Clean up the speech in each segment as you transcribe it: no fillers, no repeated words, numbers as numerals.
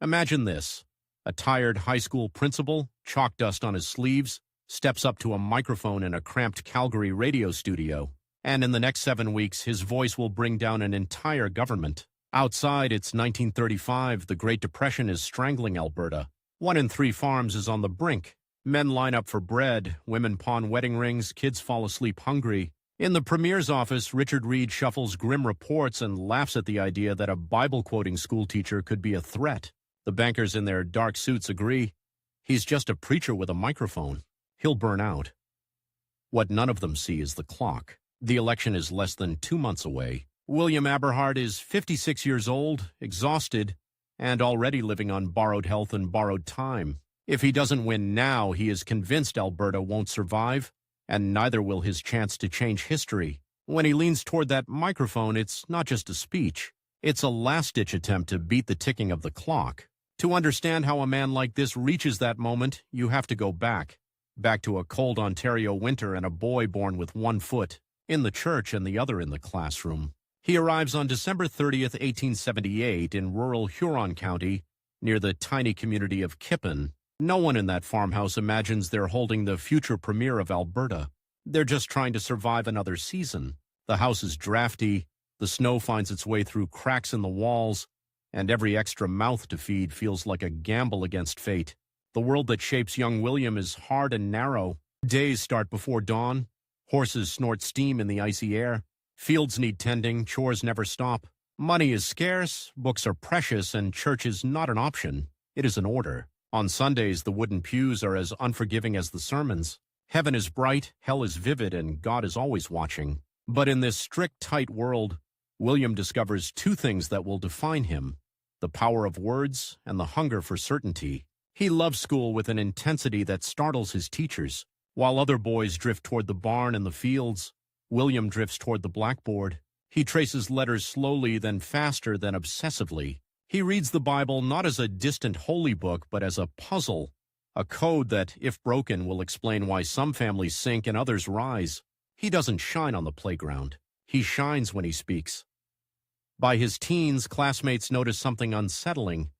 Imagine this. A tired high school principal, chalk dust on his sleeves, steps up to a microphone in a cramped Calgary radio studio, and in the next 7 weeks, his voice will bring down an entire government. Outside, it's 1935. The Great Depression is strangling Alberta. 1 in 3 farms is on the brink. Men line up for bread, women pawn wedding rings, kids fall asleep hungry. In the Premier's office, Richard Reed shuffles grim reports and laughs at the idea that a Bible-quoting schoolteacher could be a threat. The bankers in their dark suits agree. He's just a preacher with a microphone. He'll burn out. What none of them see is the clock. The election is less than 2 months away. William Aberhart is 56 years old, exhausted, and already living on borrowed health and borrowed time. If he doesn't win now, he is convinced Alberta won't survive, and neither will his chance to change history. When he leans toward that microphone, it's not just a speech. It's a last-ditch attempt to beat the ticking of the clock. To understand how a man like this reaches that moment, you have to go back to a cold Ontario winter and a boy born with 1 foot in the church and the other in the classroom. He arrives on December 30th, 1878 in rural Huron County near the tiny community of Kippen. No one in that farmhouse imagines they're holding the future premier of Alberta. They're just trying to survive another season. The house is drafty, the snow finds its way through cracks in the walls, and every extra mouth to feed feels like a gamble against fate. The world that shapes young William is hard and narrow. Days start before dawn. Horses snort steam in the icy air. Fields need tending, chores never stop. Money is scarce, books are precious, and church is not an option. It is an order. On Sundays, the wooden pews are as unforgiving as the sermons. Heaven is bright, hell is vivid, and God is always watching. But in this strict, tight world, William discovers 2 things that will define him: the power of words and the hunger for certainty. He loves school with an intensity that startles his teachers. While other boys drift toward the barn and the fields, William drifts toward the blackboard. He traces letters slowly, then faster, then obsessively. He reads the Bible not as a distant holy book, but as a puzzle, a code that, if broken, will explain why some families sink and others rise. He doesn't shine on the playground. He shines when he speaks. By his teens, classmates notice something unsettling.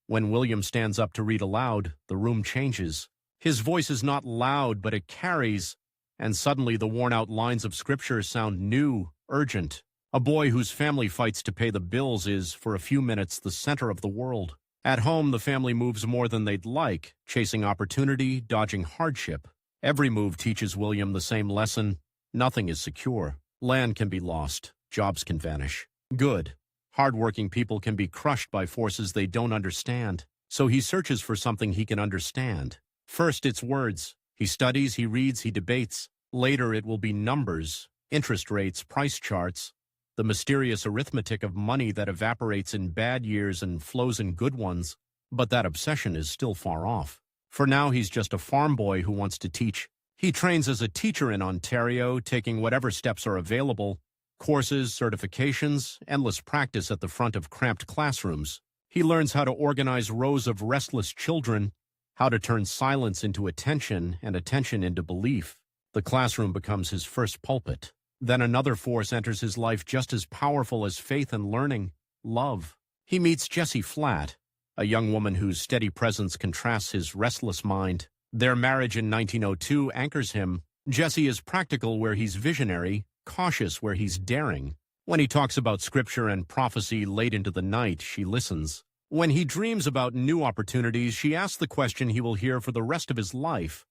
When William stands up to read aloud, the room changes. His voice is not loud, but it carries, and suddenly the worn-out lines of Scripture sound new, urgent. A boy whose family fights to pay the bills is, for a few minutes, the center of the world. At home, the family moves more than they'd like, chasing opportunity, dodging hardship. Every move teaches William the same lesson: nothing is secure. Land can be lost. Jobs can vanish. Good, hard-working people can be crushed by forces they don't understand. So he searches for something he can understand. First, it's words. He studies, he reads, he debates. Later, it will be numbers, interest rates, price charts, the mysterious arithmetic of money that evaporates in bad years and flows in good ones. But that obsession is still far off. For now, he's just a farm boy who wants to teach. He trains as a teacher in Ontario, taking whatever steps are available: courses, certifications, endless practice at the front of cramped classrooms. He learns how to organize rows of restless children, how to turn silence into attention and attention into belief. The classroom becomes his first pulpit. Then another force enters his life just as powerful as faith and learning: love. He meets Jessie Flatt, a young woman whose steady presence contrasts his restless mind. Their marriage in 1902 anchors him. Jessie is practical where he's visionary, cautious where he's daring. When he talks about Scripture and prophecy late into the night, she listens. When he dreams about new opportunities, she asks the question he will hear for the rest of his life: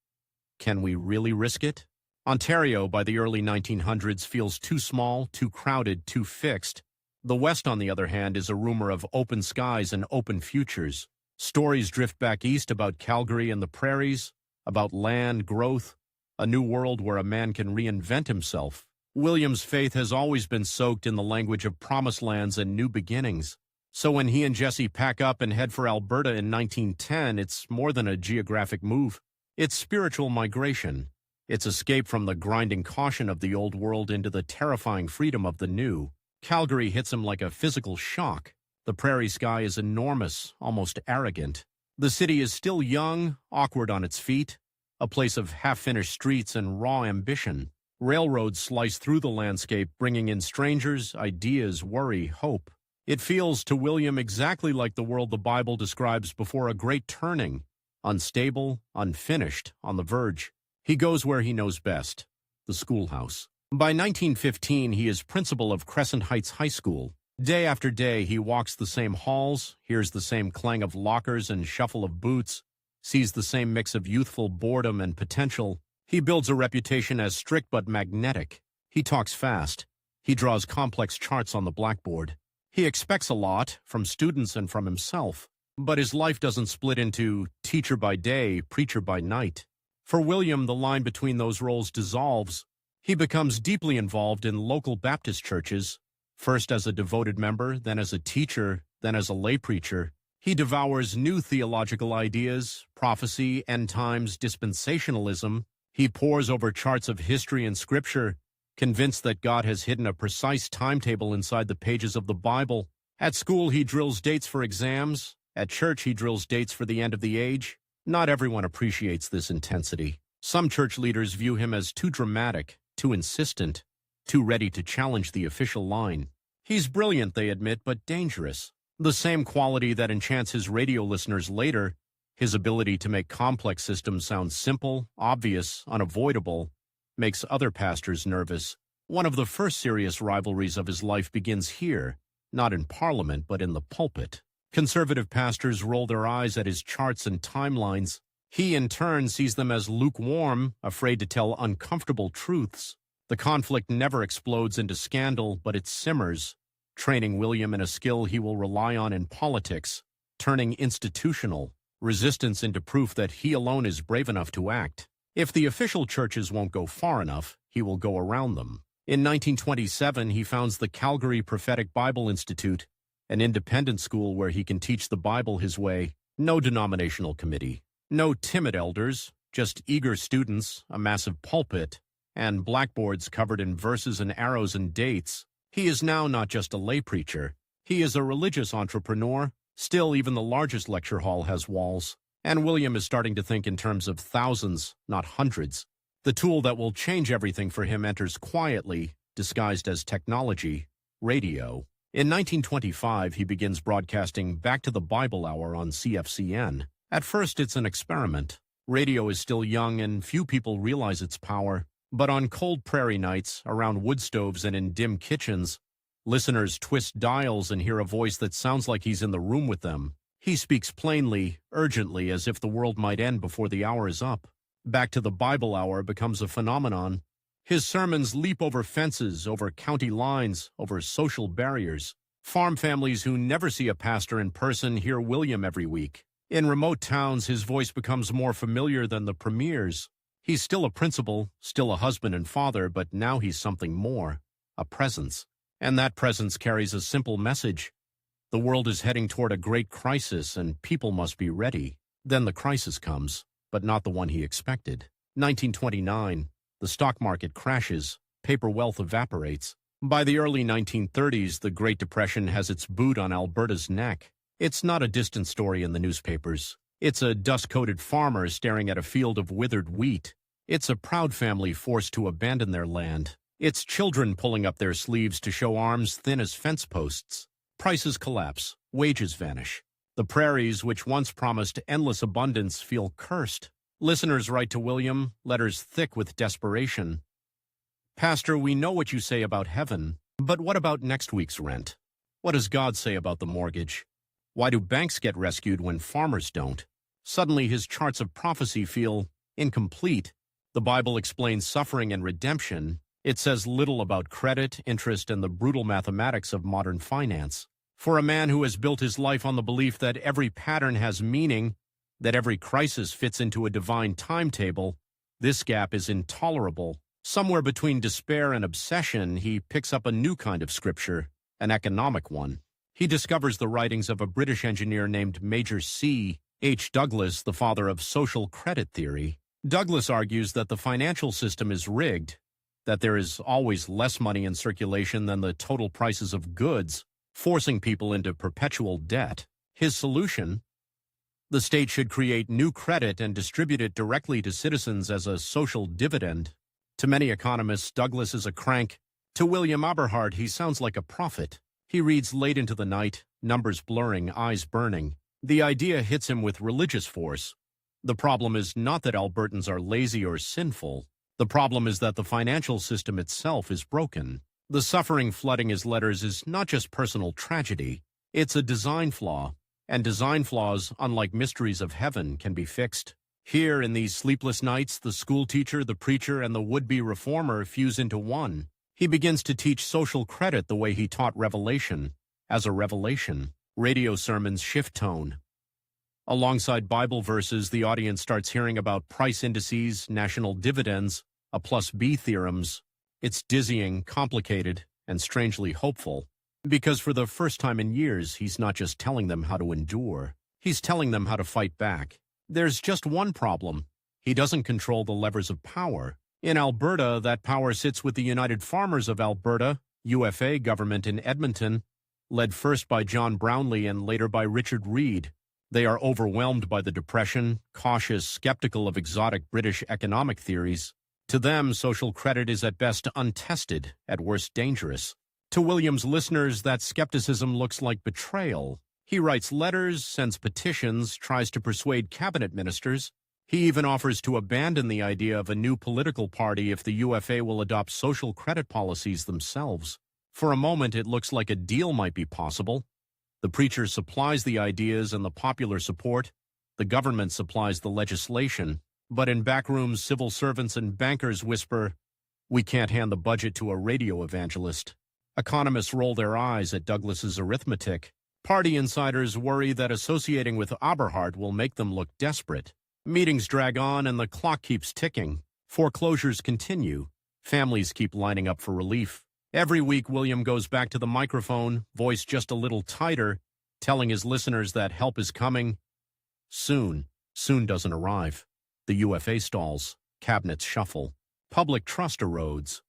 can we really risk it? Ontario, by the early 1900s, feels too small, too crowded, too fixed. The West, on the other hand, is a rumor of open skies and open futures. Stories drift back east about Calgary and the prairies, about land, growth, a new world where a man can reinvent himself. William's faith has always been soaked in the language of promised lands and new beginnings. So when he and Jessie pack up and head for Alberta in 1910, it's more than a geographic move. It's spiritual migration. It's escape from the grinding caution of the old world into the terrifying freedom of the new. Calgary hits him like a physical shock. The prairie sky is enormous, almost arrogant. The city is still young, awkward on its feet, a place of half-finished streets and raw ambition. Railroads slice through the landscape, bringing in strangers, ideas, worry, hope. It feels to William exactly like the world the Bible describes before a great turning, unstable, unfinished, on the verge. He goes where he knows best, the schoolhouse. By 1915, he is principal of Crescent Heights High School. Day after day, he walks the same halls, hears the same clang of lockers and shuffle of boots, sees the same mix of youthful boredom and potential. He builds a reputation as strict but magnetic. He talks fast. He draws complex charts on the blackboard. He expects a lot from students and from himself. But his life doesn't split into teacher by day, preacher by night. For William, the line between those roles dissolves. He becomes deeply involved in local Baptist churches, first as a devoted member, then as a teacher, then as a lay preacher. He devours new theological ideas, prophecy, end times, dispensationalism. He pores over charts of history and scripture, convinced that God has hidden a precise timetable inside the pages of the Bible. At school, he drills dates for exams. At church, he drills dates for the end of the age. Not everyone appreciates this intensity. Some church leaders view him as too dramatic, too insistent, too ready to challenge the official line. He's brilliant, they admit, but dangerous. The same quality that enchants his radio listeners later, his ability to make complex systems sound simple, obvious, unavoidable, makes other pastors nervous. One of the first serious rivalries of his life begins here, not in Parliament, but in the pulpit. Conservative pastors roll their eyes at his charts and timelines. He, in turn, sees them as lukewarm, afraid to tell uncomfortable truths. The conflict never explodes into scandal, but it simmers, training William in a skill he will rely on in politics, turning institutional resistance into proof that he alone is brave enough to act. If the official churches won't go far enough, he will go around them. In 1927, he founds the Calgary Prophetic Bible Institute, an independent school where he can teach the Bible his way. No denominational committee, no timid elders, just eager students, a massive pulpit, and blackboards covered in verses and arrows and dates. He is now not just a lay preacher. He is a religious entrepreneur. Still, even the largest lecture hall has walls. And William is starting to think in terms of thousands, not hundreds. The tool that will change everything for him enters quietly, disguised as technology, radio. In 1925, he begins broadcasting Back to the Bible Hour on CFCN. At first, it's an experiment. Radio is still young and few people realize its power. But on cold prairie nights, around wood stoves and in dim kitchens, listeners twist dials and hear a voice that sounds like he's in the room with them. He speaks plainly, urgently, as if the world might end before the hour is up. Back to the Bible Hour becomes a phenomenon. His sermons leap over fences, over county lines, over social barriers. Farm families who never see a pastor in person hear William every week. In remote towns, his voice becomes more familiar than the premier's. He's still a principal, still a husband and father, but now he's something more, a presence. And that presence carries a simple message. The world is heading toward a great crisis, and people must be ready. Then the crisis comes, but not the one he expected. 1929, the stock market crashes, paper wealth evaporates. By the early 1930s, the Great Depression has its boot on Alberta's neck. It's not a distant story in the newspapers. It's a dust-coated farmer staring at a field of withered wheat. It's a proud family forced to abandon their land. It's children pulling up their sleeves to show arms thin as fence posts. Prices collapse. Wages vanish. The prairies, which once promised endless abundance, feel cursed. Listeners write to William, letters thick with desperation. "Pastor, we know what you say about heaven, but what about next week's rent? What does God say about the mortgage? Why do banks get rescued when farmers don't?" Suddenly his charts of prophecy feel incomplete. The Bible explains suffering and redemption. It says little about credit, interest, and the brutal mathematics of modern finance. For a man who has built his life on the belief that every pattern has meaning, that every crisis fits into a divine timetable, this gap is intolerable. Somewhere between despair and obsession, he picks up a new kind of scripture, an economic one. He discovers the writings of a British engineer named Major C. H. Douglas, the father of social credit theory. Douglas argues that the financial system is rigged, that there is always less money in circulation than the total prices of goods, forcing people into perpetual debt. His solution: the state should create new credit and distribute it directly to citizens as a social dividend. To many economists, Douglas is a crank. To William Aberhart, he sounds like a prophet. He reads late into the night, numbers blurring, eyes burning. The idea hits him with religious force. The problem is not that Albertans are lazy or sinful. The problem is that the financial system itself is broken. The suffering flooding his letters is not just personal tragedy. It's a design flaw. And design flaws, unlike mysteries of heaven, can be fixed. Here, in these sleepless nights, the schoolteacher, the preacher, and the would-be reformer fuse into one. He begins to teach social credit the way he taught Revelation, as a revelation. Radio sermons shift tone. Alongside Bible verses, the audience starts hearing about price indices, national dividends, A plus B theorems. It's dizzying, complicated, and strangely hopeful. Because for the first time in years, he's not just telling them how to endure. He's telling them how to fight back. There's just one problem. He doesn't control the levers of power. In Alberta, that power sits with the United Farmers of Alberta, UFA government in Edmonton, led first by John Brownlee and later by Richard Reid. They are overwhelmed by the Depression, cautious, skeptical of exotic British economic theories. To them, social credit is at best untested, at worst dangerous. To William's listeners, that skepticism looks like betrayal. He writes letters, sends petitions, tries to persuade cabinet ministers. He even offers to abandon the idea of a new political party if the UFA will adopt social credit policies themselves. For a moment, it looks like a deal might be possible. The preacher supplies the ideas and the popular support. The government supplies the legislation. But in backrooms, civil servants and bankers whisper, "We can't hand the budget to a radio evangelist." Economists roll their eyes at Douglas's arithmetic. Party insiders worry that associating with Aberhart will make them look desperate. Meetings drag on and the clock keeps ticking. Foreclosures continue. Families keep lining up for relief. Every week, William goes back to the microphone, voice just a little tighter, telling his listeners that help is coming. Soon doesn't arrive. The UFA stalls. Cabinets shuffle. Public trust erodes.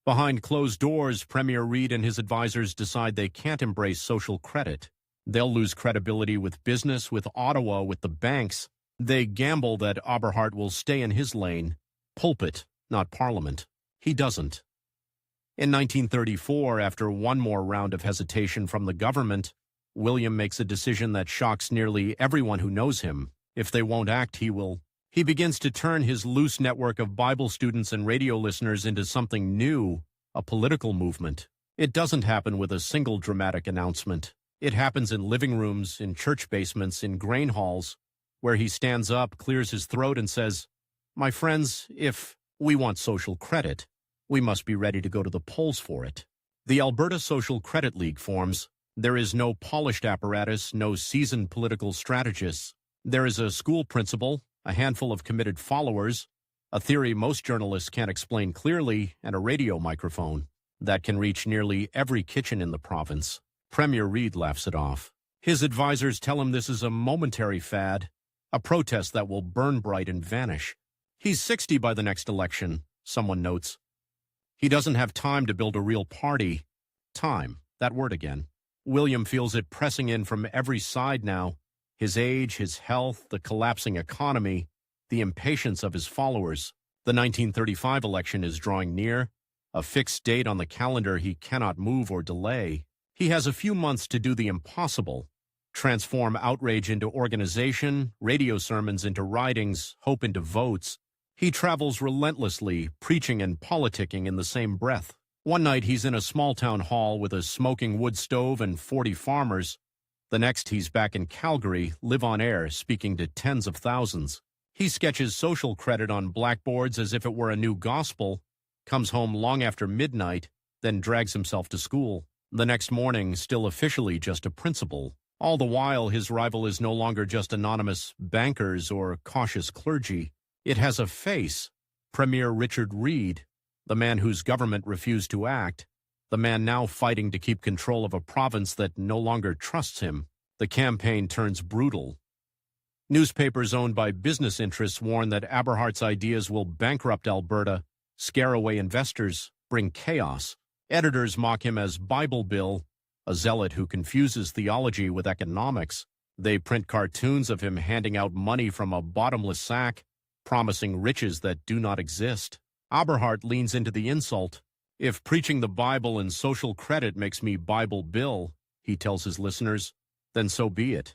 Behind closed doors, Premier Reid and his advisors decide they can't embrace social credit. They'll lose credibility with business, with Ottawa, with the banks. They gamble that Aberhart will stay in his lane. Pulpit, not parliament. He doesn't. In 1934, after one more round of hesitation from the government, William makes a decision that shocks nearly everyone who knows him. If they won't act, he will. He begins to turn his loose network of Bible students and radio listeners into something new, a political movement. It doesn't happen with a single dramatic announcement. It happens in living rooms, in church basements, in grain halls, where he stands up, clears his throat, and says, "My friends, if we want social credit, we must be ready to go to the polls for it." The Alberta Social Credit League forms. There is no polished apparatus, no seasoned political strategists. There is a school principal, a handful of committed followers, a theory most journalists can't explain clearly, and a radio microphone that can reach nearly every kitchen in the province. Premier Reid laughs it off. His advisors tell him this is a momentary fad, a protest that will burn bright and vanish. He's 60 by the next election, someone notes. He doesn't have time to build a real party. Time, that word again. William feels it pressing in from every side now. His age, his health, the collapsing economy, the impatience of his followers. The 1935 election is drawing near, a fixed date on the calendar he cannot move or delay. He has a few months to do the impossible, transform outrage into organization, radio sermons into ridings, hope into votes. He travels relentlessly, preaching and politicking in the same breath. One night he's in a small town hall with a smoking wood stove and 40 farmers. The next he's back in Calgary, live on air, speaking to tens of thousands. He sketches social credit on blackboards as if it were a new gospel, comes home long after midnight, then drags himself to school. The next morning, still officially just a principal. All the while, his rival is no longer just anonymous bankers or cautious clergy. It has a face. Premier Richard Reid, the man whose government refused to act, the man now fighting to keep control of a province that no longer trusts him. The campaign turns brutal. Newspapers owned by business interests warn that Aberhart's ideas will bankrupt Alberta, scare away investors, bring chaos. Editors mock him as Bible Bill, a zealot who confuses theology with economics. They print cartoons of him handing out money from a bottomless sack, promising riches that do not exist. Aberhart leans into the insult. If preaching the Bible and social credit makes me Bible Bill, he tells his listeners, then so be it.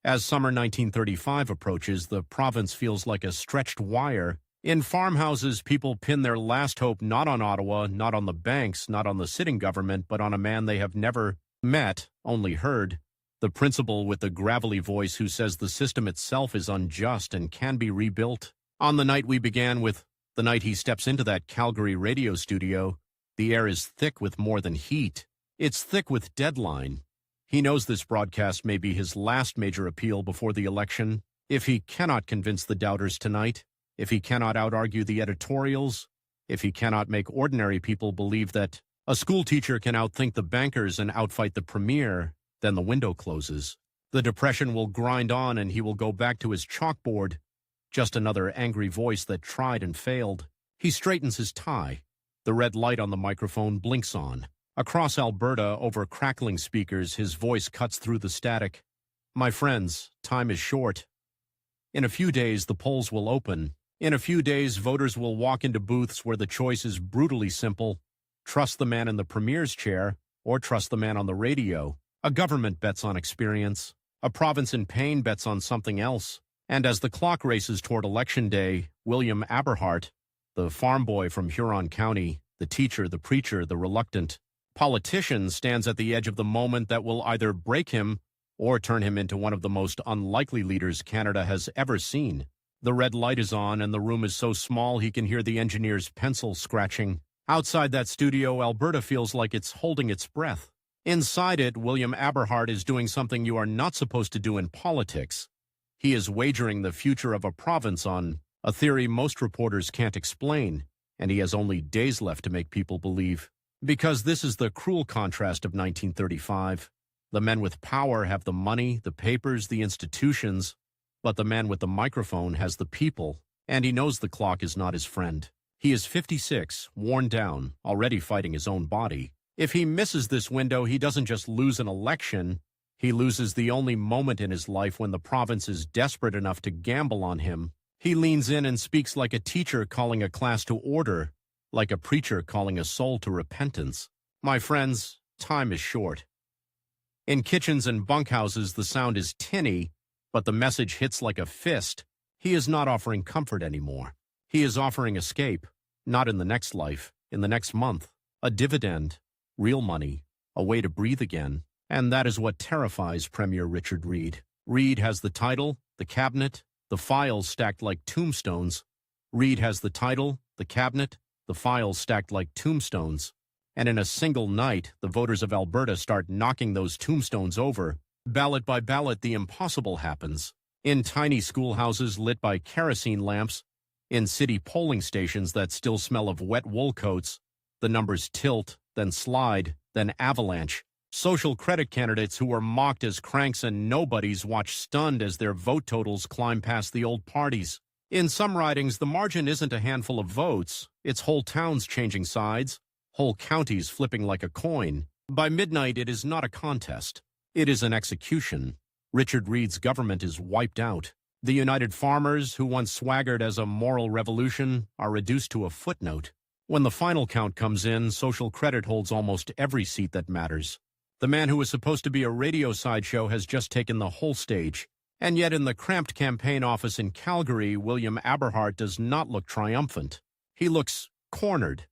As summer 1935 approaches, the province feels like a stretched wire. In farmhouses, people pin their last hope not on Ottawa, not on the banks, not on the sitting government, but on a man they have never met, only heard. The principal with the gravelly voice who says the system itself is unjust and can be rebuilt. On the night we began with, the night he steps into that Calgary radio studio, the air is thick with more than heat. It's thick with deadline. He knows this broadcast may be his last major appeal before the election. If he cannot convince the doubters tonight, if he cannot out-argue the editorials, if he cannot make ordinary people believe that a schoolteacher can outthink the bankers and outfight the premier, then the window closes. The depression will grind on and he will go back to his chalkboard. Just another angry voice that tried and failed. He straightens his tie. The red light on the microphone blinks on. Across Alberta, over crackling speakers, his voice cuts through the static. My friends, time is short. In a few days, the polls will open. In a few days, voters will walk into booths where the choice is brutally simple. Trust the man in the premier's chair, or trust the man on the radio. A government bets on experience. A province in pain bets on something else. And as the clock races toward Election Day, William Aberhart, the farm boy from Huron County, the teacher, the preacher, the reluctant politician, stands at the edge of the moment that will either break him or turn him into one of the most unlikely leaders Canada has ever seen. The red light is on, and the room is so small he can hear the engineer's pencil scratching. Outside that studio, Alberta feels like it's holding its breath. Inside it, William Aberhart is doing something you are not supposed to do in politics. He is wagering the future of a province on a theory most reporters can't explain, and he has only days left to make people believe. Because this is the cruel contrast of 1935. The men with power have the money, the papers, the institutions, but the man with the microphone has the people, and he knows the clock is not his friend. He is 56, worn down, already fighting his own body. If he misses this window, he doesn't just lose an election, he loses the only moment in his life when the province is desperate enough to gamble on him. He leans in and speaks like a teacher calling a class to order, like a preacher calling a soul to repentance. My friends, time is short. In kitchens and bunkhouses, the sound is tinny, but the message hits like a fist. He is not offering comfort anymore. He is offering escape, not in the next life, in the next month, a dividend, real money, a way to breathe again. And that is what terrifies Premier Richard Reid. Reid has the title, the cabinet, the files stacked like tombstones. Reid has the title, the cabinet, the files stacked like tombstones. And in a single night, the voters of Alberta start knocking those tombstones over. Ballot by ballot, the impossible happens. In tiny schoolhouses lit by kerosene lamps, in city polling stations that still smell of wet wool coats, the numbers tilt, then slide, then avalanche. Social credit candidates who were mocked as cranks and nobodies watch stunned as their vote totals climb past the old parties. In some ridings, the margin isn't a handful of votes. It's whole towns changing sides, whole counties flipping like a coin. By midnight, it is not a contest. It is an execution. Richard Reid's government is wiped out. The United Farmers, who once swaggered as a moral revolution, are reduced to a footnote. When the final count comes in, social credit holds almost every seat that matters. The man who was supposed to be a radio sideshow has just taken the whole stage. And yet in the cramped campaign office in Calgary, William Aberhart does not look triumphant. He looks cornered.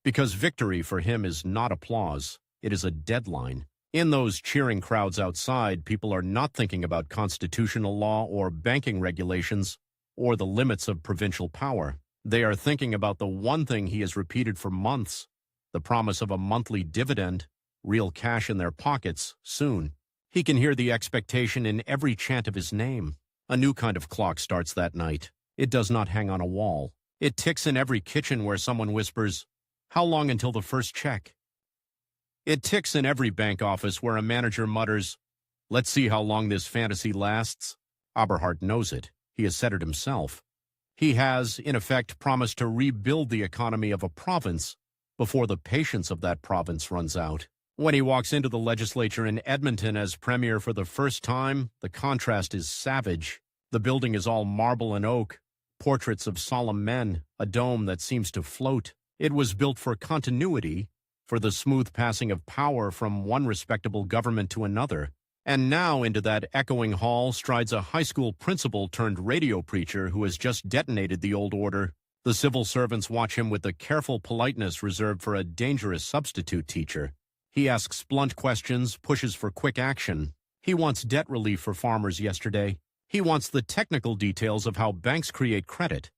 Because victory for him is not applause, it is a deadline. In those cheering crowds outside, people are not thinking about constitutional law or banking regulations or the limits of provincial power. They are thinking about the one thing he has repeated for months, the promise of a monthly dividend, real cash in their pockets, soon. He can hear the expectation in every chant of his name. A new kind of clock starts that night. It does not hang on a wall. It ticks in every kitchen where someone whispers, "How long until the first check?" It ticks in every bank office where a manager mutters, "Let's see how long this fantasy lasts." Aberhart knows it. He has said it himself. He has, in effect, promised to rebuild the economy of a province before the patience of that province runs out. When he walks into the legislature in Edmonton as premier for the first time, the contrast is savage. The building is all marble and oak, portraits of solemn men, a dome that seems to float. It was built for continuity, for the smooth passing of power from one respectable government to another. And now into that echoing hall strides a high school principal turned radio preacher who has just detonated the old order. The civil servants watch him with the careful politeness reserved for a dangerous substitute teacher. He asks blunt questions, pushes for quick action. He wants debt relief for farmers yesterday. He wants the technical details of how banks create credit,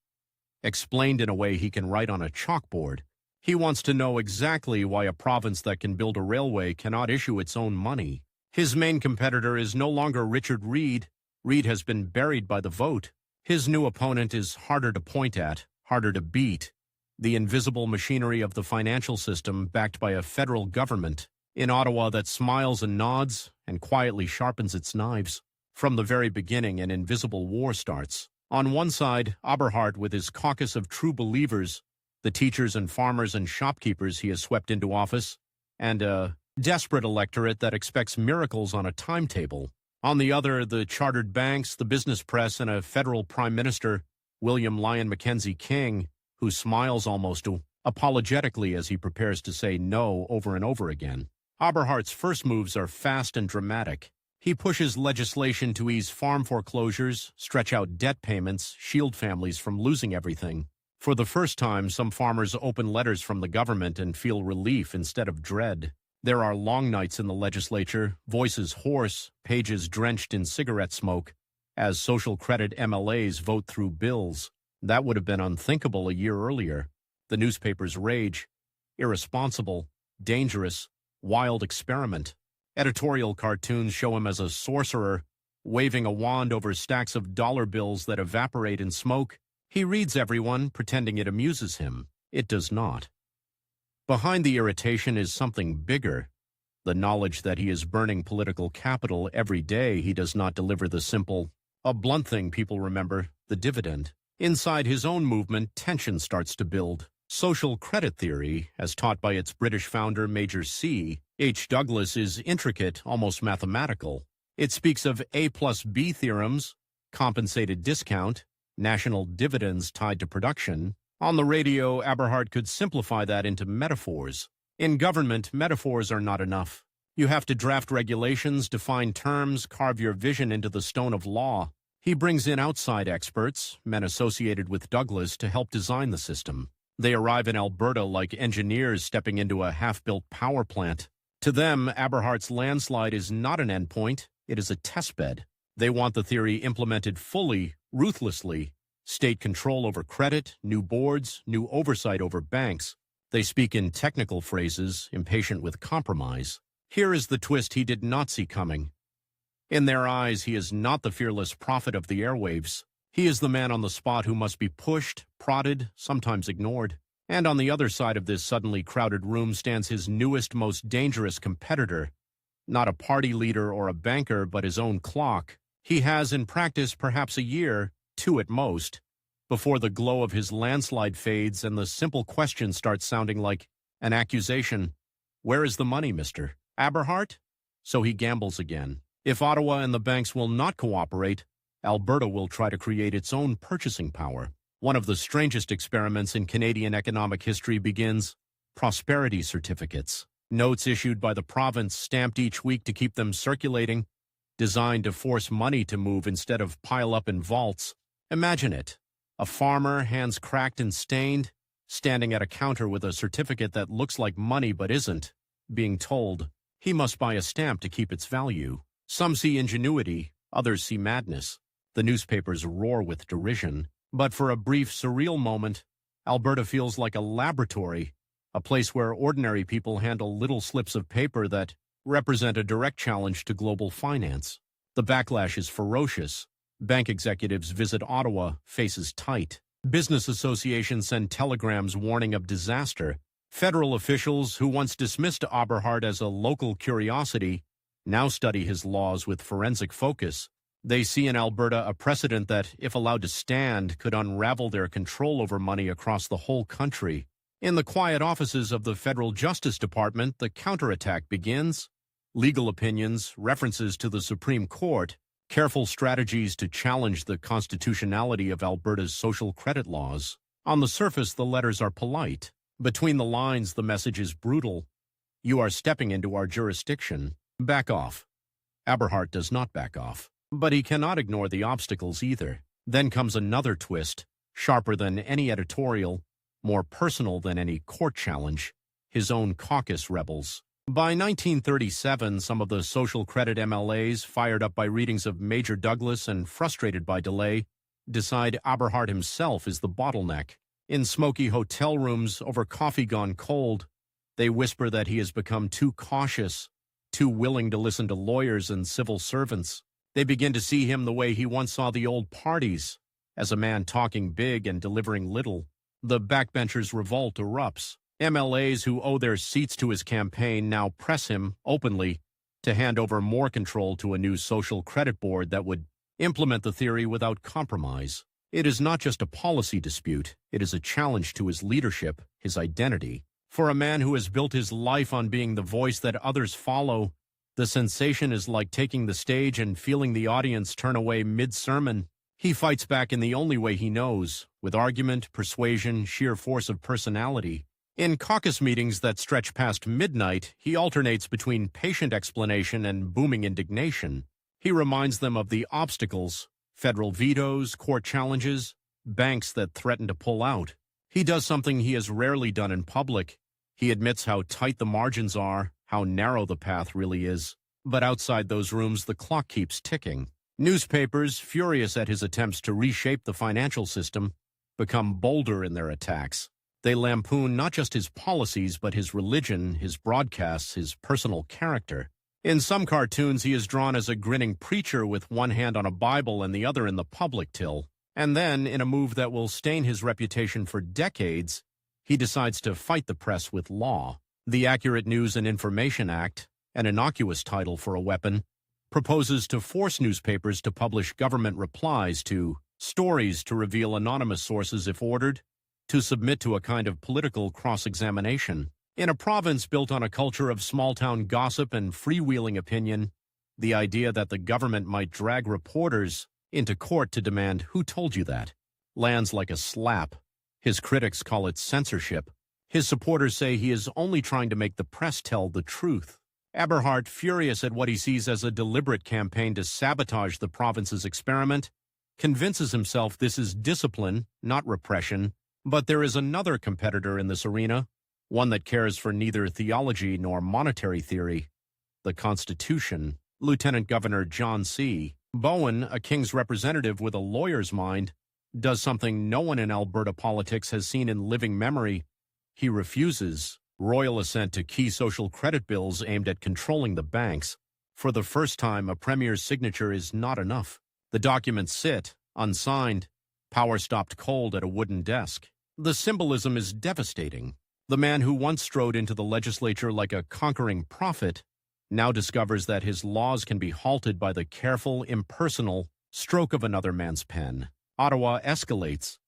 explained in a way he can write on a chalkboard. He wants to know exactly why a province that can build a railway cannot issue its own money. His main competitor is no longer Richard Reed. Reed has been buried by the vote. His new opponent is harder to point at, harder to beat. The invisible machinery of the financial system backed by a federal government in Ottawa that smiles and nods and quietly sharpens its knives. From the very beginning, an invisible war starts. On one side, Aberhart with his caucus of true believers, the teachers and farmers and shopkeepers he has swept into office, and a desperate electorate that expects miracles on a timetable. On the other, the chartered banks, the business press, and a federal prime minister, William Lyon Mackenzie King, who smiles almost apologetically as he prepares to say no over and over again. Aberhart's first moves are fast and dramatic. He pushes legislation to ease farm foreclosures, stretch out debt payments, shield families from losing everything. For the first time, some farmers open letters from the government and feel relief instead of dread. There are long nights in the legislature, voices hoarse, pages drenched in cigarette smoke, as social credit MLAs vote through bills. That would have been unthinkable a year earlier. The newspapers rage. Irresponsible, dangerous, wild experiment. Editorial cartoons show him as a sorcerer, waving a wand over stacks of dollar bills that evaporate in smoke. He reads everyone, pretending it amuses him. It does not. Behind the irritation is something bigger, the knowledge that he is burning political capital every day he does not deliver the simple, a blunt thing people remember, the dividend. Inside his own movement, tension starts to build. Social credit theory, as taught by its British founder Major C. H. Douglas, is intricate, almost mathematical. It speaks of A plus B theorems, compensated discount, national dividends tied to production. On the radio, Aberhart could simplify that into metaphors. In government, metaphors are not enough. You have to draft regulations, define terms, carve your vision into the stone of law. He brings in outside experts, men associated with Douglas, to help design the system. They arrive in Alberta like engineers stepping into a half-built power plant. To them, Aberhart's landslide is not an endpoint, it is a testbed. They want the theory implemented fully, ruthlessly. State control over credit, new boards, new oversight over banks. They speak in technical phrases, impatient with compromise. Here is the twist he did not see coming. In their eyes, he is not the fearless prophet of the airwaves. He is the man on the spot who must be pushed, prodded, sometimes ignored. And on the other side of this suddenly crowded room stands his newest, most dangerous competitor. Not a party leader or a banker, but his own clock. He has, in practice, perhaps a year, 2 at most, before the glow of his landslide fades and the simple question starts sounding like an accusation. Where is the money, Mr. Aberhart? So he gambles again. If Ottawa and the banks will not cooperate, Alberta will try to create its own purchasing power. One of the strangest experiments in Canadian economic history begins: prosperity certificates. Notes issued by the province, stamped each week to keep them circulating, designed to force money to move instead of pile up in vaults. Imagine it. A farmer, hands cracked and stained, standing at a counter with a certificate that looks like money but isn't, being told he must buy a stamp to keep its value. Some see ingenuity, others see madness. The newspapers roar with derision. But for a brief, surreal moment, Alberta feels like a laboratory, a place where ordinary people handle little slips of paper that represent a direct challenge to global finance. The backlash is ferocious. Bank executives visit Ottawa, faces tight. Business associations send telegrams warning of disaster. Federal officials, who once dismissed Aberhart as a local curiosity, now study his laws with forensic focus. They see in Alberta a precedent that, if allowed to stand, could unravel their control over money across the whole country. In the quiet offices of the Federal Justice Department, the counterattack begins. Legal opinions, references to the Supreme Court, careful strategies to challenge the constitutionality of Alberta's social credit laws. On the surface, the letters are polite. Between the lines, the message is brutal. You are stepping into our jurisdiction. Back off. Aberhart does not back off. But he cannot ignore the obstacles either. Then comes another twist, sharper than any editorial, more personal than any court challenge, his own caucus rebels. By 1937, some of the social credit MLAs, fired up by readings of Major Douglas and frustrated by delay, decide Aberhart himself is the bottleneck. In smoky hotel rooms over coffee gone cold, they whisper that he has become too cautious, too willing to listen to lawyers and civil servants. They begin to see him the way he once saw the old parties, as a man talking big and delivering little. The backbenchers' revolt erupts. MLAs who owe their seats to his campaign now press him, openly, to hand over more control to a new social credit board that would implement the theory without compromise. It is not just a policy dispute, it is a challenge to his leadership, his identity. For a man who has built his life on being the voice that others follow, the sensation is like taking the stage and feeling the audience turn away mid-sermon. He fights back in the only way he knows, with argument, persuasion, sheer force of personality. In caucus meetings that stretch past midnight, he alternates between patient explanation and booming indignation. He reminds them of the obstacles, federal vetoes, court challenges, banks that threaten to pull out. He does something he has rarely done in public. He admits how tight the margins are, how narrow the path really is. But outside those rooms, the clock keeps ticking. Newspapers, furious at his attempts to reshape the financial system, become bolder in their attacks. They lampoon not just his policies, but his religion, his broadcasts, his personal character. In some cartoons, he is drawn as a grinning preacher with one hand on a Bible and the other in the public till. And then, in a move that will stain his reputation for decades, he decides to fight the press with law. The Accurate News and Information Act, an innocuous title for a weapon, proposes to force newspapers to publish government replies to stories to reveal anonymous sources if ordered, to submit to a kind of political cross-examination. In a province built on a culture of small-town gossip and freewheeling opinion, the idea that the government might drag reporters into court to demand "Who told you that?" lands like a slap. His critics call it censorship. His supporters say he is only trying to make the press tell the truth. Aberhart, furious at what he sees as a deliberate campaign to sabotage the province's experiment, convinces himself this is discipline, not repression. But there is another competitor in this arena, one that cares for neither theology nor monetary theory, the Constitution. Lieutenant Governor John C. Bowen, a king's representative with a lawyer's mind, does something no one in Alberta politics has seen in living memory. He refuses royal assent to key social credit bills aimed at controlling the banks. For the first time, a premier's signature is not enough. The documents sit, unsigned, power stopped cold at a wooden desk. The symbolism is devastating. The man who once strode into the legislature like a conquering prophet now discovers that his laws can be halted by the careful, impersonal stroke of another man's pen. Ottawa escalates.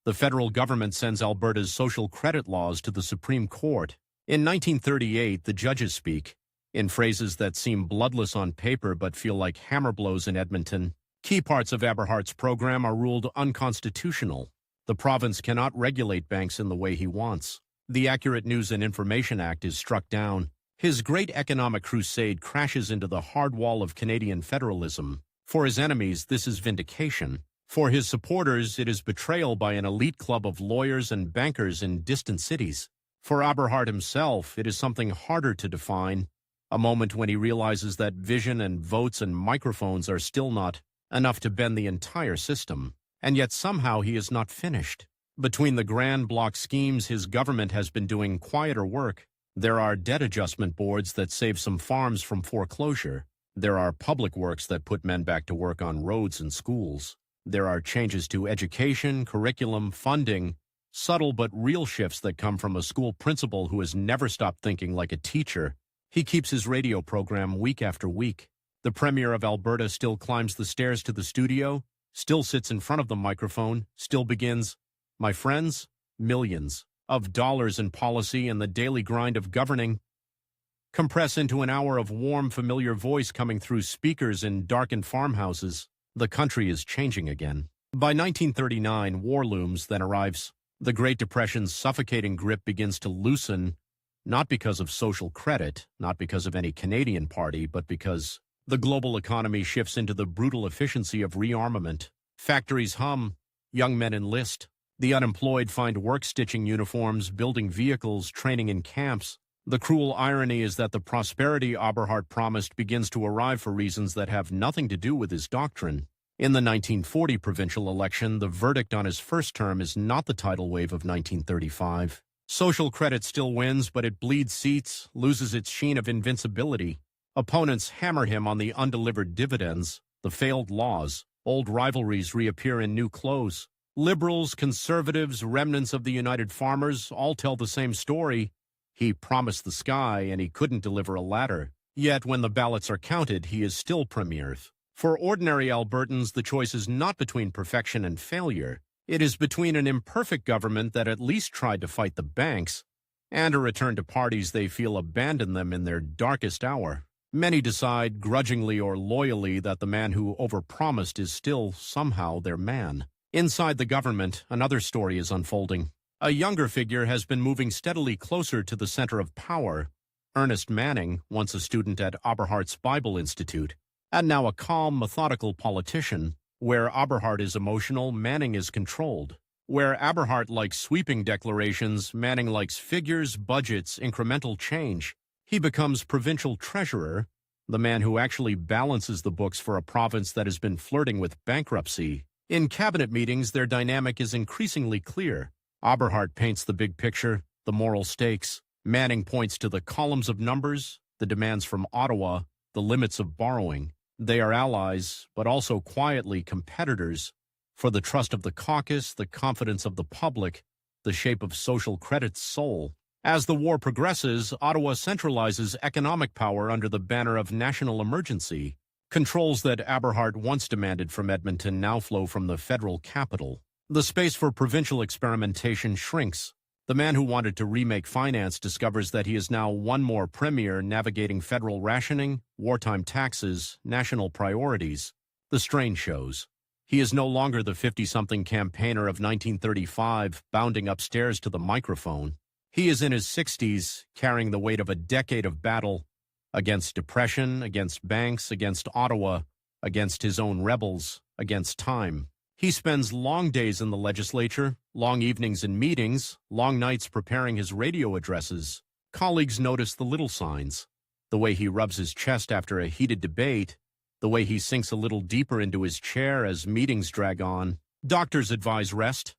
The federal government sends Alberta's social credit laws to the Supreme Court. In 1938, the judges speak, in phrases that seem bloodless on paper but feel like hammer blows in Edmonton. Key parts of Aberhart's program are ruled unconstitutional. The province cannot regulate banks in the way he wants. The Accurate News and Information Act is struck down. His great economic crusade crashes into the hard wall of Canadian federalism. For his enemies, this is vindication. For his supporters, it is betrayal by an elite club of lawyers and bankers in distant cities. For Aberhart himself, it is something harder to define, a moment when he realizes that vision and votes and microphones are still not enough to bend the entire system. And yet somehow he is not finished. Between the grand block schemes his government has been doing quieter work. There are debt adjustment boards that save some farms from foreclosure. There are public works that put men back to work on roads and schools. There are changes to education, curriculum, funding, subtle but real shifts that come from a school principal who has never stopped thinking like a teacher. He keeps his radio program week after week. The Premier of Alberta still climbs the stairs to the studio, still sits in front of the microphone, still begins, "My friends, millions of dollars in policy and the daily grind of governing compress into an hour of warm, familiar voice coming through speakers in darkened farmhouses. The country is changing again. By 1939, war looms, then arrives The Great Depression's suffocating grip begins to loosen, not because of social credit, not because of any Canadian party, but because the global economy shifts into the brutal efficiency of rearmament. Factories hum, young men enlist. The unemployed find work stitching uniforms, building vehicles, training in camps. The cruel irony is that the prosperity Aberhart promised begins to arrive for reasons that have nothing to do with his doctrine. In the 1940 provincial election, the verdict on his first term is not the tidal wave of 1935. Social credit still wins, but it bleeds seats, loses its sheen of invincibility. Opponents hammer him on the undelivered dividends, the failed laws. Old rivalries reappear in new clothes. Liberals, conservatives, remnants of the United Farmers all tell the same story. He promised the sky, and he couldn't deliver a ladder. Yet when the ballots are counted, he is still premier. For ordinary Albertans, the choice is not between perfection and failure. It is between an imperfect government that at least tried to fight the banks and a return to parties they feel abandoned them in their darkest hour. Many decide, grudgingly or loyally, that the man who overpromised is still somehow their man. Inside the government, another story is unfolding. A younger figure has been moving steadily closer to the center of power. Ernest Manning, once a student at Aberhart's Bible Institute, and now a calm, methodical politician. Where Aberhart is emotional, Manning is controlled. Where Aberhart likes sweeping declarations, Manning likes figures, budgets, incremental change. He becomes provincial treasurer, the man who actually balances the books for a province that has been flirting with bankruptcy. In cabinet meetings, their dynamic is increasingly clear. Aberhart paints the big picture, the moral stakes. Manning points to the columns of numbers, the demands from Ottawa, the limits of borrowing. They are allies, but also quietly competitors, for the trust of the caucus, the confidence of the public, the shape of social credit's soul. As the war progresses, Ottawa centralizes economic power under the banner of national emergency. Controls that Aberhart once demanded from Edmonton now flow from the federal capital. The space for provincial experimentation shrinks. The man who wanted to remake finance discovers that he is now one more premier navigating federal rationing, wartime taxes, national priorities. The strain shows. He is no longer the 50-something campaigner of 1935 bounding upstairs to the microphone. He is in his 60s, carrying the weight of a decade of battle against depression, against banks, against Ottawa, against his own rebels, against time. He spends long days in the legislature, long evenings in meetings, long nights preparing his radio addresses. Colleagues notice the little signs, the way he rubs his chest after a heated debate, the way he sinks a little deeper into his chair as meetings drag on. Doctors advise rest.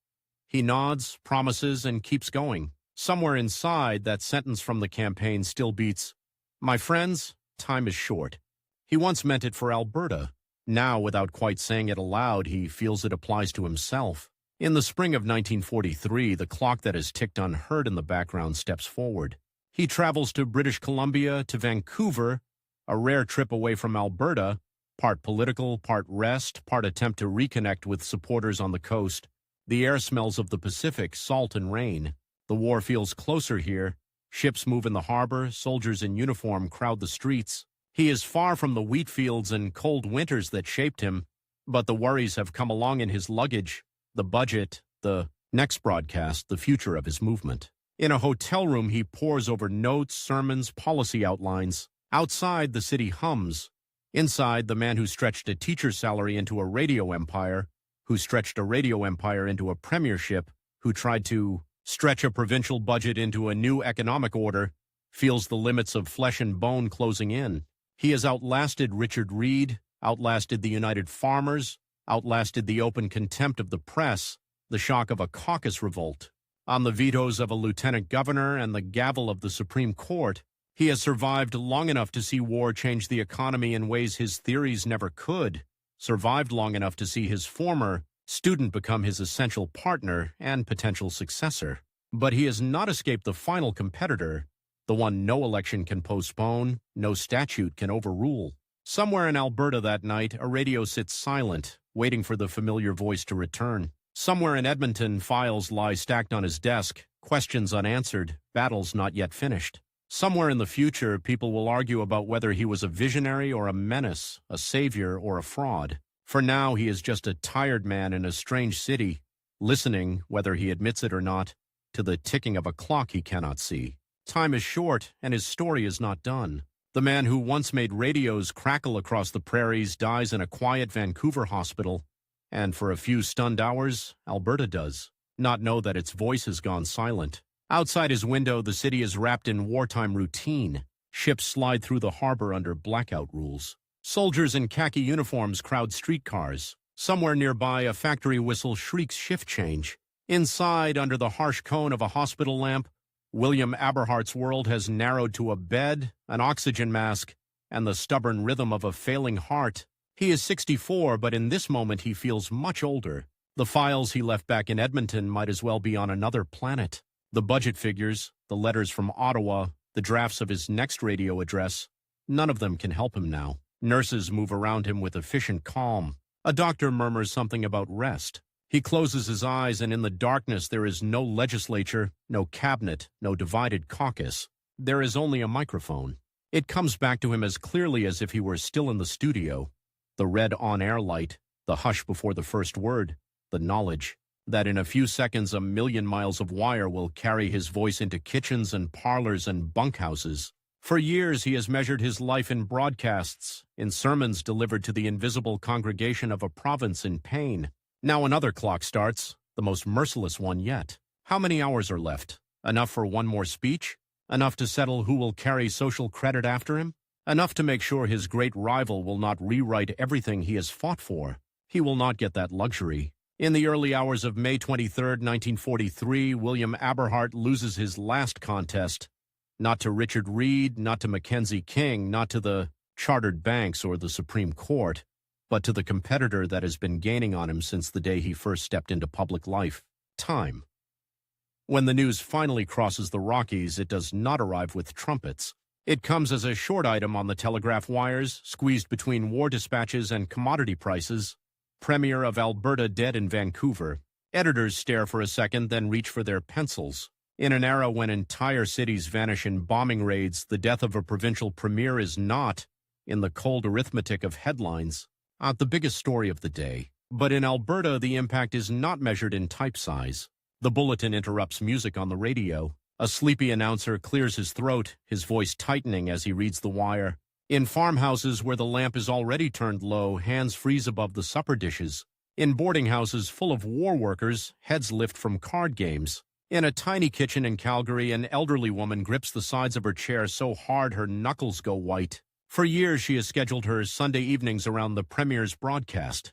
He nods, promises, and keeps going. Somewhere inside, that sentence from the campaign still beats, "My friends, time is short." He once meant it for Alberta. Now, without quite saying it aloud, he feels it applies to himself. In the spring of 1943, the clock that has ticked unheard in the background steps forward. He travels to British Columbia, to Vancouver, a rare trip away from Alberta, part political, part rest, part attempt to reconnect with supporters on the coast. The air smells of the Pacific, salt and rain. The war feels closer here. Ships move in the harbor, soldiers in uniform crowd the streets. He is far from the wheat fields and cold winters that shaped him, but the worries have come along in his luggage, the budget, the next broadcast, the future of his movement. In a hotel room, he pores over notes, sermons, policy outlines. Outside, the city hums. Inside, the man who stretched a teacher's salary into a radio empire, who stretched a radio empire into a premiership, who tried to stretch a provincial budget into a new economic order, feels the limits of flesh and bone closing in. He has outlasted Richard Reed, outlasted the United Farmers, outlasted the open contempt of the press, the shock of a caucus revolt. On the vetoes of a lieutenant governor and the gavel of the Supreme Court, he has survived long enough to see war change the economy in ways his theories never could, survived long enough to see his former student become his essential partner and potential successor. But he has not escaped the final competitor, the one no election can postpone, no statute can overrule. Somewhere in Alberta that night, a radio sits silent, waiting for the familiar voice to return. Somewhere in Edmonton, files lie stacked on his desk, questions unanswered, battles not yet finished. Somewhere in the future, people will argue about whether he was a visionary or a menace, a savior or a fraud. For now, he is just a tired man in a strange city, listening, whether he admits it or not, to the ticking of a clock he cannot see. Time is short, and his story is not done. The man who once made radios crackle across the prairies dies in a quiet Vancouver hospital, and for a few stunned hours, Alberta does not know that its voice has gone silent. Outside his window, the city is wrapped in wartime routine. Ships slide through the harbor under blackout rules. Soldiers in khaki uniforms crowd streetcars. Somewhere nearby, a factory whistle shrieks shift change. Inside, under the harsh cone of a hospital lamp, William Aberhart's world has narrowed to a bed, an oxygen mask, and the stubborn rhythm of a failing heart. He is 64, but in this moment he feels much older. The files he left back in Edmonton might as well be on another planet. The budget figures, the letters from Ottawa, the drafts of his next radio address, none of them can help him now. Nurses move around him with efficient calm. A doctor murmurs something about rest. He closes his eyes, and in the darkness there is no legislature, no cabinet, no divided caucus. There is only a microphone. It comes back to him as clearly as if he were still in the studio. The red on-air light, the hush before the first word, the knowledge that in a few seconds 1,000,000 miles of wire will carry his voice into kitchens and parlors and bunkhouses. For years he has measured his life in broadcasts, in sermons delivered to the invisible congregation of a province in pain. Now another clock starts, the most merciless one yet. How many hours are left? Enough for one more speech? Enough to settle who will carry social credit after him? Enough to make sure his great rival will not rewrite everything he has fought for? He will not get that luxury. In the early hours of May 23, 1943, William Aberhart loses his last contest. Not to Richard Reed, not to Mackenzie King, not to the chartered banks or the Supreme Court, but to the competitor that has been gaining on him since the day he first stepped into public life: time. When the news finally crosses the Rockies, it does not arrive with trumpets. It comes as a short item on the telegraph wires, squeezed between war dispatches and commodity prices. Premier of Alberta dead in Vancouver. Editors stare for a second, then reach for their pencils. In an era when entire cities vanish in bombing raids, the death of a provincial premier is not, in the cold arithmetic of headlines, the biggest story of the day. But in Alberta, the impact is not measured in type size. The bulletin interrupts music on the radio. A sleepy announcer clears his throat, his voice tightening as he reads the wire. In farmhouses where the lamp is already turned low, hands freeze above the supper dishes. In boarding houses full of war workers, heads lift from card games. In a tiny kitchen in Calgary, an elderly woman grips the sides of her chair so hard her knuckles go white. For years, she has scheduled her Sunday evenings around the Premier's broadcast.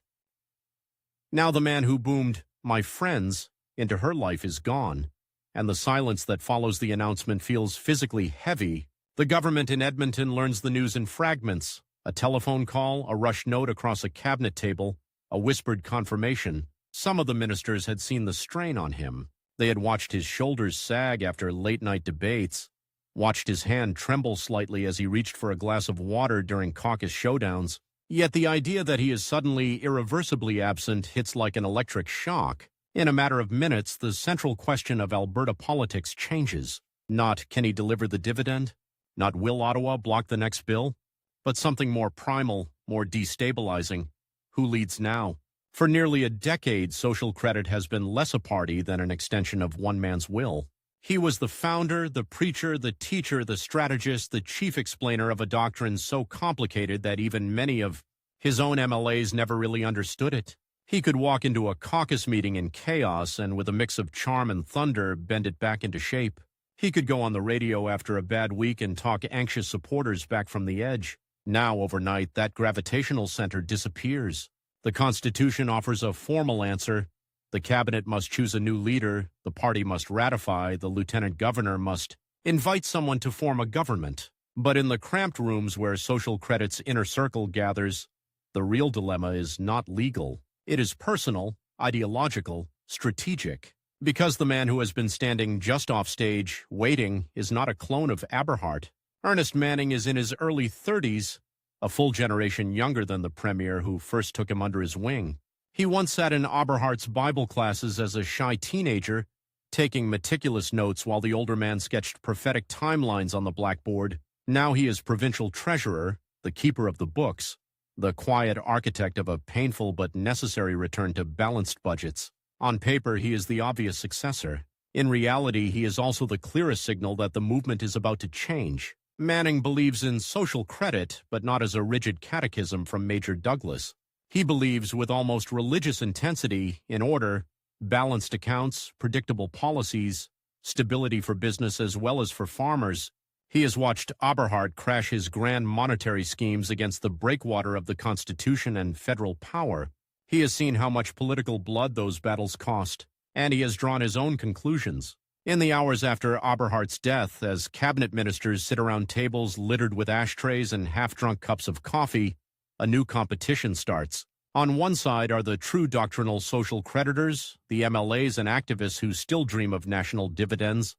Now the man who boomed, "My friends," into her life is gone, and the silence that follows the announcement feels physically heavy. The government in Edmonton learns the news in fragments: a telephone call, a rushed note across a cabinet table, a whispered confirmation. Some of the ministers had seen the strain on him. They had watched his shoulders sag after late-night debates, watched his hand tremble slightly as he reached for a glass of water during caucus showdowns. Yet the idea that he is suddenly irreversibly absent hits like an electric shock. In a matter of minutes, the central question of Alberta politics changes. Not can he deliver the dividend? Not will Ottawa block the next bill? But something more primal, more destabilizing. Who leads now? For nearly a decade, social credit has been less a party than an extension of one man's will. He was the founder, the preacher, the teacher, the strategist, the chief explainer of a doctrine so complicated that even many of his own MLAs never really understood it. He could walk into a caucus meeting in chaos and, with a mix of charm and thunder, bend it back into shape. He could go on the radio after a bad week and talk anxious supporters back from the edge. Now, overnight, that gravitational center disappears. The Constitution offers a formal answer. The cabinet must choose a new leader, the party must ratify, the lieutenant governor must invite someone to form a government. But in the cramped rooms where social credit's inner circle gathers, the real dilemma is not legal. It is personal, ideological, strategic. Because the man who has been standing just off stage, waiting, is not a clone of Aberhart. Ernest Manning is in his early 30s, a full generation younger than the premier who first took him under his wing. He once sat in Aberhart's Bible classes as a shy teenager, taking meticulous notes while the older man sketched prophetic timelines on the blackboard. Now he is provincial treasurer, the keeper of the books, the quiet architect of a painful but necessary return to balanced budgets. On paper, he is the obvious successor. In reality, he is also the clearest signal that the movement is about to change. Manning believes in social credit, but not as a rigid catechism from Major Douglas. He believes with almost religious intensity in order, balanced accounts, predictable policies, stability for business as well as for farmers. He has watched Aberhart crash his grand monetary schemes against the breakwater of the Constitution and federal power. He has seen how much political blood those battles cost, and he has drawn his own conclusions. In the hours after Aberhart's death, as cabinet ministers sit around tables littered with ashtrays and half-drunk cups of coffee, a new competition starts. On one side are the true doctrinal social creditors, the MLAs and activists who still dream of national dividends,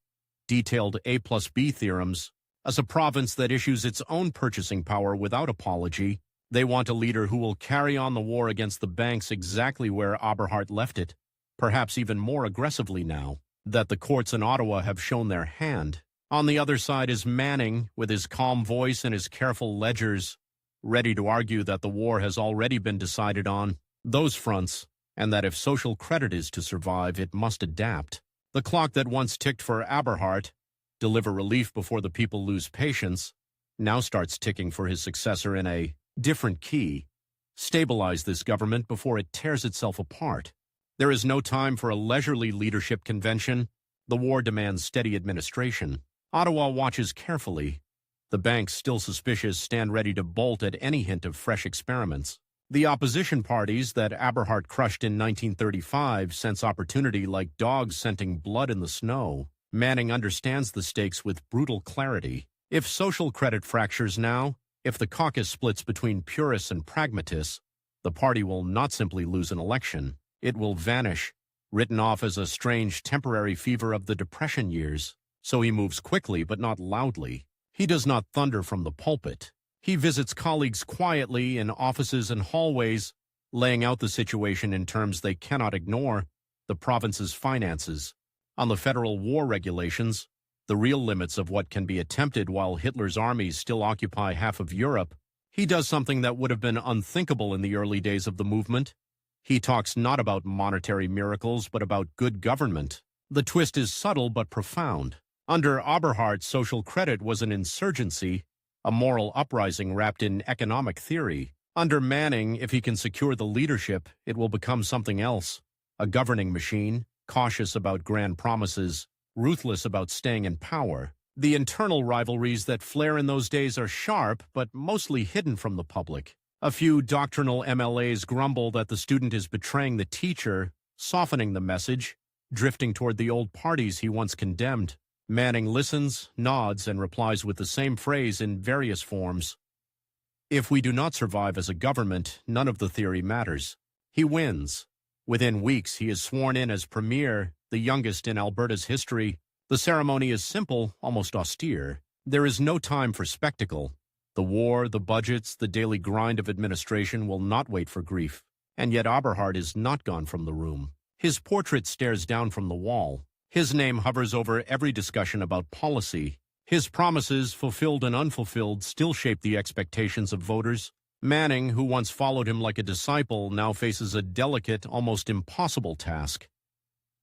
detailed A+B theorems. As a province that issues its own purchasing power without apology, they want a leader who will carry on the war against the banks exactly where Aberhart left it, perhaps even more aggressively now that the courts in Ottawa have shown their hand. On the other side is Manning, with his calm voice and his careful ledgers, ready to argue that the war has already been decided on those fronts, and that if social credit is to survive, it must adapt. The clock that once ticked for Aberhart, deliver relief before the people lose patience, now starts ticking for his successor in a different key. Stabilize this government before it tears itself apart. There is no time for a leisurely leadership convention. The war demands steady administration. Ottawa watches carefully. The banks, still suspicious, stand ready to bolt at any hint of fresh experiments. The opposition parties that Aberhart crushed in 1935 sense opportunity like dogs scenting blood in the snow. Manning understands the stakes with brutal clarity. If social credit fractures now, if the caucus splits between purists and pragmatists, the party will not simply lose an election. It will vanish, written off as a strange temporary fever of the Depression years. So he moves quickly but not loudly. He does not thunder from the pulpit. He visits colleagues quietly in offices and hallways, laying out the situation in terms they cannot ignore: the province's finances. On the federal war regulations, the real limits of what can be attempted while Hitler's armies still occupy half of Europe, he does something that would have been unthinkable in the early days of the movement. He talks not about monetary miracles, but about good government. The twist is subtle but profound. Under Aberhart, social credit was an insurgency, a moral uprising wrapped in economic theory. Under Manning, if he can secure the leadership, it will become something else: a governing machine, cautious about grand promises, ruthless about staying in power. The internal rivalries that flare in those days are sharp, but mostly hidden from the public. A few doctrinal MLAs grumble that the student is betraying the teacher, softening the message, drifting toward the old parties he once condemned. Manning listens, nods, and replies with the same phrase in various forms. If we do not survive as a government, none of the theory matters. He wins. Within weeks, he is sworn in as premier, the youngest in Alberta's history. The ceremony is simple, almost austere. There is no time for spectacle. The war, the budgets, the daily grind of administration will not wait for grief. And yet Aberhart is not gone from the room. His portrait stares down from the wall. His name hovers over every discussion about policy. His promises, fulfilled and unfulfilled, still shape the expectations of voters. Manning, who once followed him like a disciple, now faces a delicate, almost impossible task.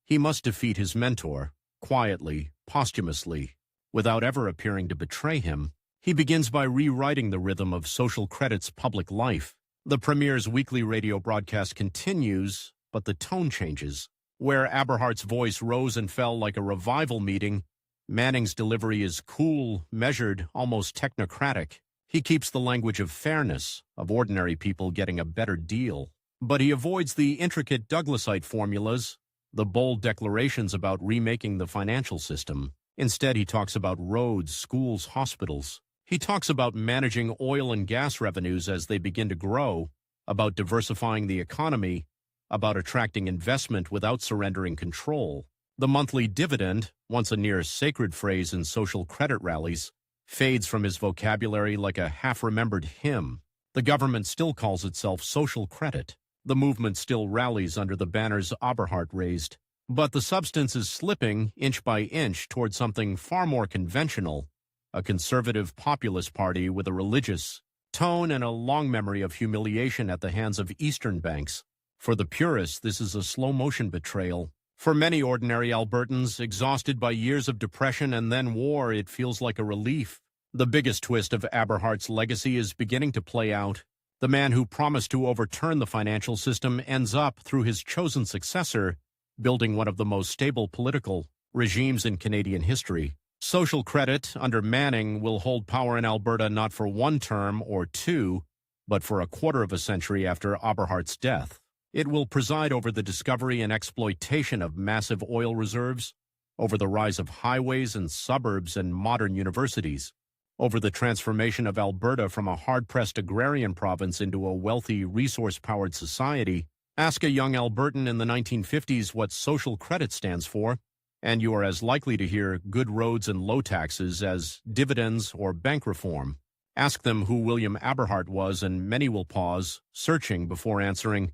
He must defeat his mentor, quietly, posthumously, without ever appearing to betray him. He begins by rewriting the rhythm of social credit's public life. The Premier's weekly radio broadcast continues, but the tone changes. Where Aberhart's voice rose and fell like a revival meeting, Manning's delivery is cool, measured, almost technocratic. He keeps the language of fairness, of ordinary people getting a better deal. But he avoids the intricate Douglasite formulas, the bold declarations about remaking the financial system. Instead, he talks about roads, schools, hospitals. He talks about managing oil and gas revenues as they begin to grow, about diversifying the economy, about attracting investment without surrendering control. The monthly dividend, once a near sacred phrase in social credit rallies, fades from his vocabulary like a half-remembered hymn. The government still calls itself social credit. The movement still rallies under the banners Aberhart raised. But the substance is slipping, inch by inch, toward something far more conventional: a conservative populist party with a religious tone and a long memory of humiliation at the hands of Eastern banks. For the purists, this is a slow-motion betrayal. For many ordinary Albertans, exhausted by years of depression and then war, it feels like a relief. The biggest twist of Aberhart's legacy is beginning to play out. The man who promised to overturn the financial system ends up, through his chosen successor, building one of the most stable political regimes in Canadian history. Social credit, under Manning, will hold power in Alberta not for one term or two, but for a quarter of a century after Aberhart's death. It will preside over the discovery and exploitation of massive oil reserves, over the rise of highways and suburbs and modern universities, over the transformation of Alberta from a hard-pressed agrarian province into a wealthy, resource-powered society. Ask a young Albertan in the 1950s what social credit stands for, and you are as likely to hear good roads and low taxes as dividends or bank reform. Ask them who William Aberhart was, and many will pause, searching before answering,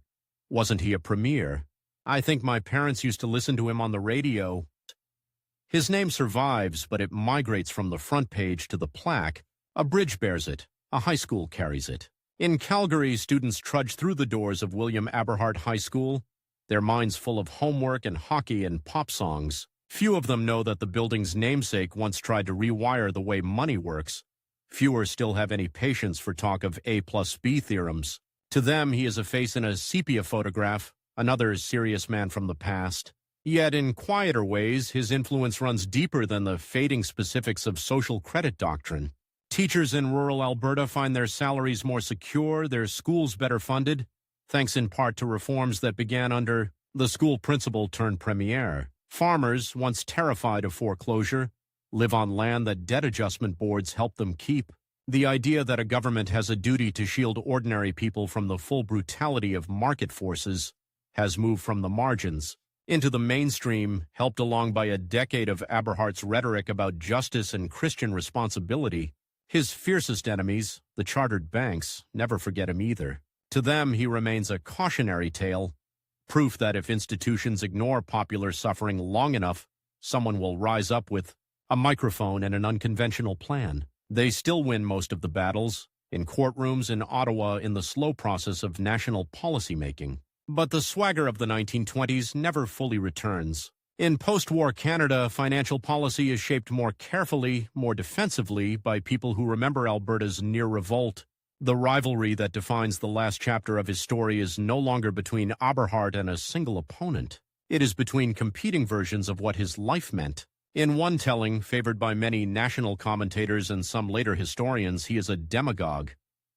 "Wasn't he a premier? I think my parents used to listen to him on the radio." His name survives, but it migrates from the front page to the plaque. A bridge bears it. A high school carries it. In Calgary, students trudge through the doors of William Aberhart High School, their minds full of homework and hockey and pop songs. Few of them know that the building's namesake once tried to rewire the way money works. Fewer still have any patience for talk of A plus B theorems. To them, he is a face in a sepia photograph, another serious man from the past. Yet in quieter ways, his influence runs deeper than the fading specifics of social credit doctrine. Teachers in rural Alberta find their salaries more secure, their schools better funded, thanks in part to reforms that began under the school principal turned premier. Farmers, once terrified of foreclosure, live on land that debt adjustment boards help them keep. The idea that a government has a duty to shield ordinary people from the full brutality of market forces has moved from the margins into the mainstream, helped along by a decade of Aberhart's rhetoric about justice and Christian responsibility. His fiercest enemies, the chartered banks, never forget him either. To them, he remains a cautionary tale, proof that if institutions ignore popular suffering long enough, someone will rise up with a microphone and an unconventional plan. They still win most of the battles, in courtrooms in Ottawa, in the slow process of national policymaking. But the swagger of the 1920s never fully returns. In post-war Canada, financial policy is shaped more carefully, more defensively, by people who remember Alberta's near revolt. The rivalry that defines the last chapter of his story is no longer between Aberhart and a single opponent. It is between competing versions of what his life meant. In one telling, favored by many national commentators and some later historians, he is a demagogue,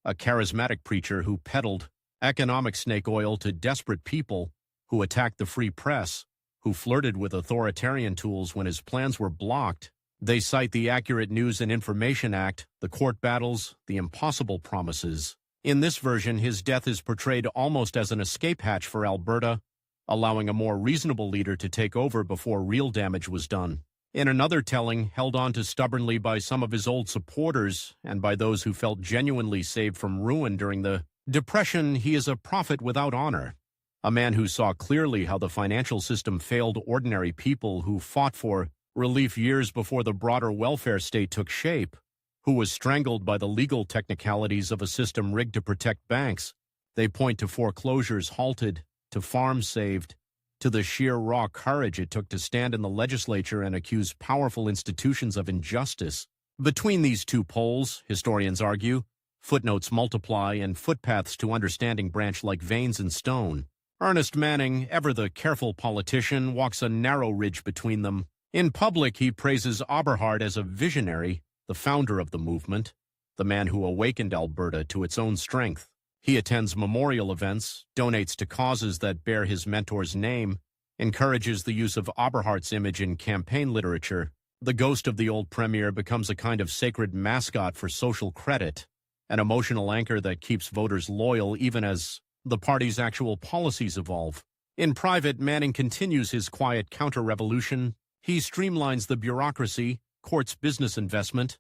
a charismatic preacher who peddled economic snake oil to desperate people, who attacked the free press, who flirted with authoritarian tools when his plans were blocked. They cite the Accurate News and Information Act, the court battles, the impossible promises. In this version, his death is portrayed almost as an escape hatch for Alberta, allowing a more reasonable leader to take over before real damage was done. In another telling, held on to stubbornly by some of his old supporters and by those who felt genuinely saved from ruin during the Depression, he is a prophet without honor, a man who saw clearly how the financial system failed ordinary people, who fought for relief years before the broader welfare state took shape, who was strangled by the legal technicalities of a system rigged to protect banks. They point to foreclosures halted, to farms saved, to the sheer raw courage it took to stand in the legislature and accuse powerful institutions of injustice. Between these two poles, historians argue, footnotes multiply and footpaths to understanding branch like veins in stone. Ernest Manning, ever the careful politician, walks a narrow ridge between them. In public, he praises Aberhart as a visionary, the founder of the movement, the man who awakened Alberta to its own strength. He attends memorial events, donates to causes that bear his mentor's name, encourages the use of Aberhart's image in campaign literature. The ghost of the old premier becomes a kind of sacred mascot for social credit, an emotional anchor that keeps voters loyal even as the party's actual policies evolve. In private, Manning continues his quiet counter-revolution. He streamlines the bureaucracy, courts business investment,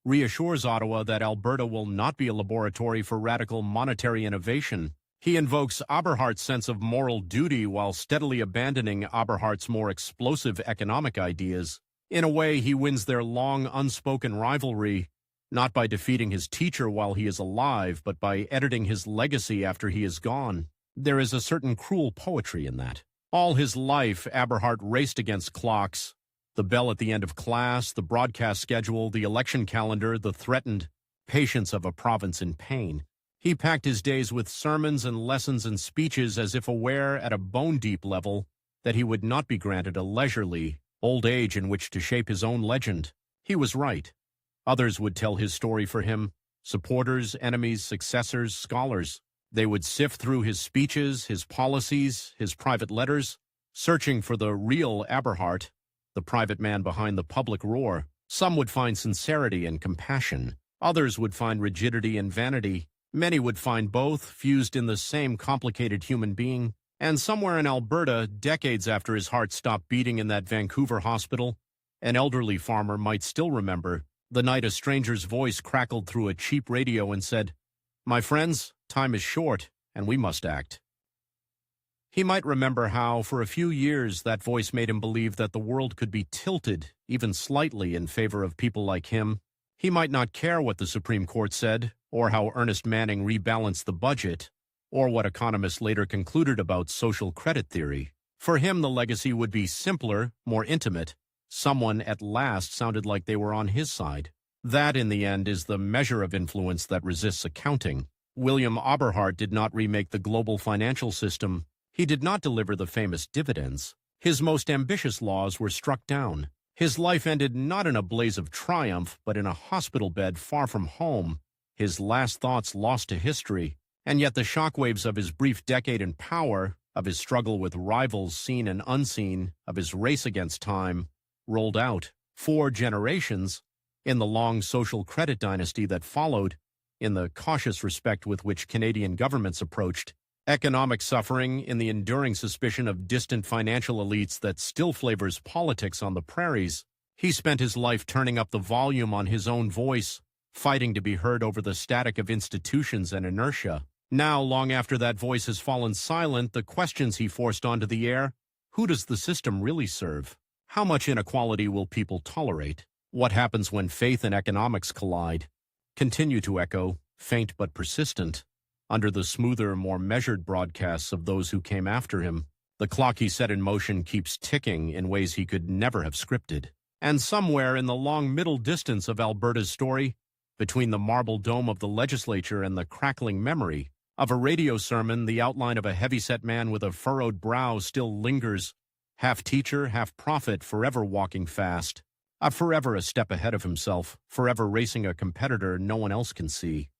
reassures Ottawa that Alberta will not be a laboratory for radical monetary innovation. He invokes Aberhart's sense of moral duty while steadily abandoning Aberhart's more explosive economic ideas. In a way, he wins their long, unspoken rivalry, not by defeating his teacher while he is alive, but by editing his legacy after he is gone. There is a certain cruel poetry in that. All his life, Aberhart raced against clocks, the bell at the end of class, the broadcast schedule, the election calendar, the threatened patience of a province in pain. He packed his days with sermons and lessons and speeches as if aware at a bone-deep level that he would not be granted a leisurely old age in which to shape his own legend. He was right. Others would tell his story for him, supporters, enemies, successors, scholars. They would sift through his speeches, his policies, his private letters, searching for the real Aberhart, the private man behind the public roar. Some would find sincerity and compassion. Others would find rigidity and vanity. Many would find both fused in the same complicated human being. And somewhere in Alberta, decades after his heart stopped beating in that Vancouver hospital, an elderly farmer might still remember the night a stranger's voice crackled through a cheap radio and said, "My friends, time is short, and we must act." He might remember how, for a few years, that voice made him believe that the world could be tilted, even slightly, in favor of people like him. He might not care what the Supreme Court said, or how Ernest Manning rebalanced the budget, or what economists later concluded about social credit theory. For him, the legacy would be simpler, more intimate. Someone at last sounded like they were on his side. That, in the end, is the measure of influence that resists accounting. William Aberhart did not remake the global financial system. He did not deliver the famous dividends. His most ambitious laws were struck down. His life ended not in a blaze of triumph, but in a hospital bed far from home, his last thoughts lost to history. And yet the shockwaves of his brief decade in power, of his struggle with rivals seen and unseen, of his race against time, rolled out. 4 generations, in the long social credit dynasty that followed, in the cautious respect with which Canadian governments approached economic suffering, in the enduring suspicion of distant financial elites that still flavors politics on the prairies. He spent his life turning up the volume on his own voice, fighting to be heard over the static of institutions and inertia. Now, long after that voice has fallen silent, the questions he forced onto the air: who does the system really serve? How much inequality will people tolerate? What happens when faith and economics collide? Continue to echo, faint but persistent, under the smoother, more measured broadcasts of those who came after him. The clock he set in motion keeps ticking in ways he could never have scripted. And somewhere in the long middle distance of Alberta's story, between the marble dome of the legislature and the crackling memory of a radio sermon, the outline of a heavyset man with a furrowed brow still lingers, half teacher, half prophet, forever walking fast, forever a step ahead of himself, forever racing a competitor no one else can see.